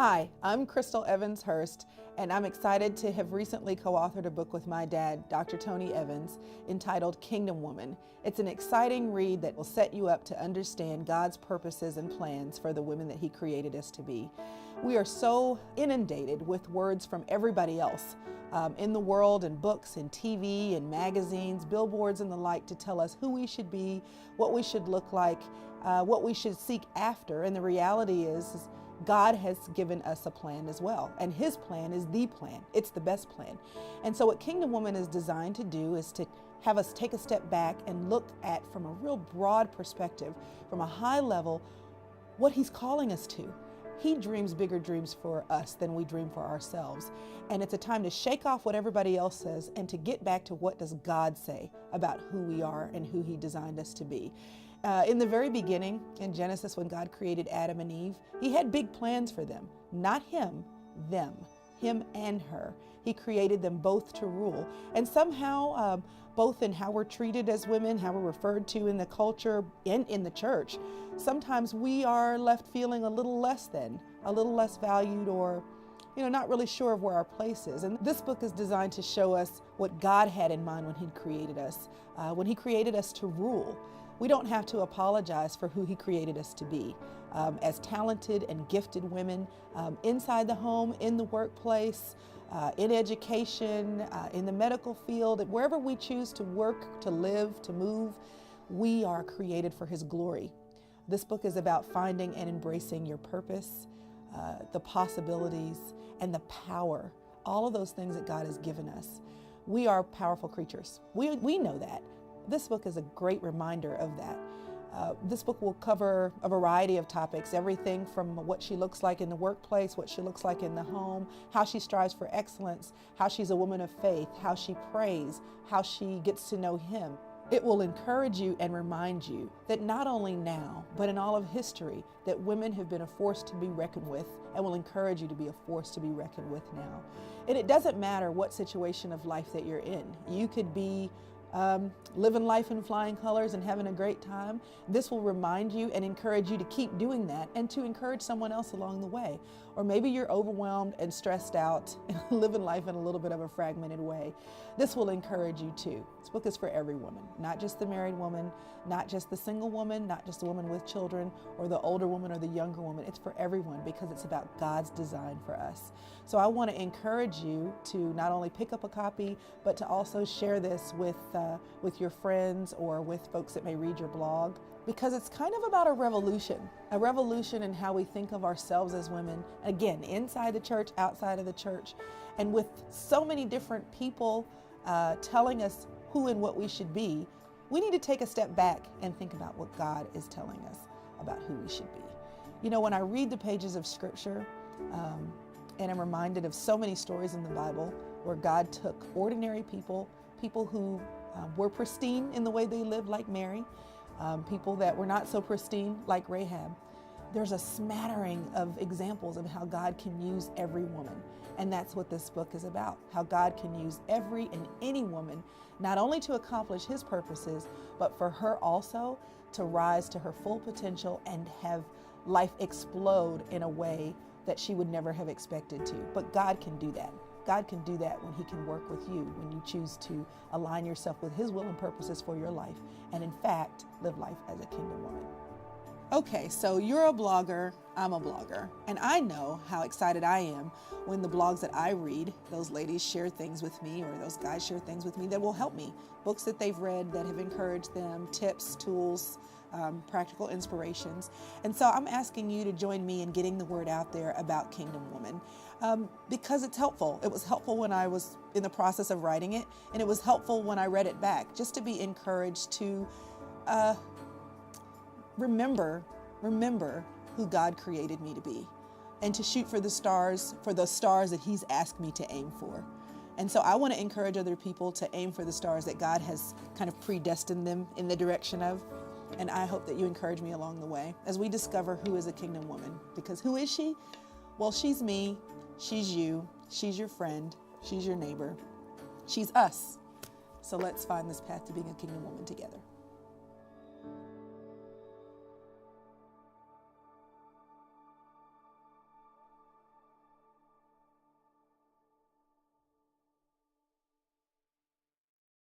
Hi, I'm Chrystal Evans-Hurst, and I'm excited to have recently co-authored a book with my dad, Dr. Tony Evans, entitled Kingdom Woman. It's an exciting read that will set you up to understand God's purposes and plans for the women that He created us to be. We are so inundated with words from everybody else in the world, and books and TV and magazines, billboards and the like, to tell us who we should be, what we should look like, what we should seek after. And the reality is God has given us a plan as well, and His plan is the plan. It's the best plan. And so what Kingdom Woman is designed to do is to have us take a step back and look at, from a real broad perspective, from a high level, what He's calling us to. He dreams bigger dreams for us than we dream for ourselves. And it's a time to shake off what everybody else says and to get back to what does God say about who we are and who He designed us to be. In the very beginning, in Genesis, when God created Adam and Eve, He had big plans for them. Not him, them. Him and her. He created them both to rule. And somehow, both in how we're treated as women, how we're referred to in the culture and in the church, sometimes we are left feeling a little less than, a little less valued, or not really sure of where our place is. And this book is designed to show us what God had in mind when He created us, to rule. We don't have to apologize for who He created us to be. As talented and gifted women, inside the home, in the workplace, in education, in the medical field, wherever we choose to work, to live, to move, we are created for His glory. This book is about finding and embracing your purpose, the possibilities, and the power, all of those things that God has given us. We are powerful creatures. We know that. This book is a great reminder of that. This book will cover a variety of topics, everything from what she looks like in the workplace, what she looks like in the home, how she strives for excellence, how she's a woman of faith, how she prays, how she gets to know Him. It will encourage you and remind you that not only now, but in all of history, that women have been a force to be reckoned with, and will encourage you to be a force to be reckoned with now. And it doesn't matter what situation of life that you're in. You could be living life in flying colors and having a great time. This will remind you and encourage you to keep doing that, and to encourage someone else along the way. Or maybe you're overwhelmed and stressed out and living life in a little bit of a fragmented way. This will encourage you too. This book is for every woman, not just the married woman, not just the single woman, not just the woman with children, or the older woman or the younger woman. It's for everyone, because it's about God's design for us. So I want to encourage you to not only pick up a copy, but to also share this with your friends or with folks that may read your blog, because it's kind of about a revolution in how we think of ourselves as women, again, inside the church, outside of the church, and with so many different people telling us who and what we should be. We need to take a step back and think about what God is telling us about who we should be. When I read the pages of Scripture, and I'm reminded of so many stories in the Bible where God took ordinary people who were pristine in the way they lived, like Mary, people that were not so pristine, like Rahab. There's a smattering of examples of how God can use every woman. And that's what this book is about, how God can use every and any woman, not only to accomplish His purposes, but for her also to rise to her full potential and have life explode in a way that she would never have expected to. But God can do that. God can do that when He can work with you, when you choose to align yourself with His will and purposes for your life, and in fact, live life as a kingdom woman. Okay, so you're a blogger, I'm a blogger, and I know how excited I am when the blogs that I read, those ladies share things with me, or those guys share things with me that will help me. Books that they've read that have encouraged them, tips, tools, practical inspirations. And so I'm asking you to join me in getting the word out there about Kingdom Woman, because it's helpful. It was helpful when I was in the process of writing it, and it was helpful when I read it back, just to be encouraged to remember who God created me to be, and to shoot for the stars that He's asked me to aim for. And so I want to encourage other people to aim for the stars that God has kind of predestined them in the direction of. And I hope that you encourage me along the way as we discover who is a kingdom woman. Because who is she? Well, she's me, she's you, she's your friend, she's your neighbor, she's us. So let's find this path to being a kingdom woman together.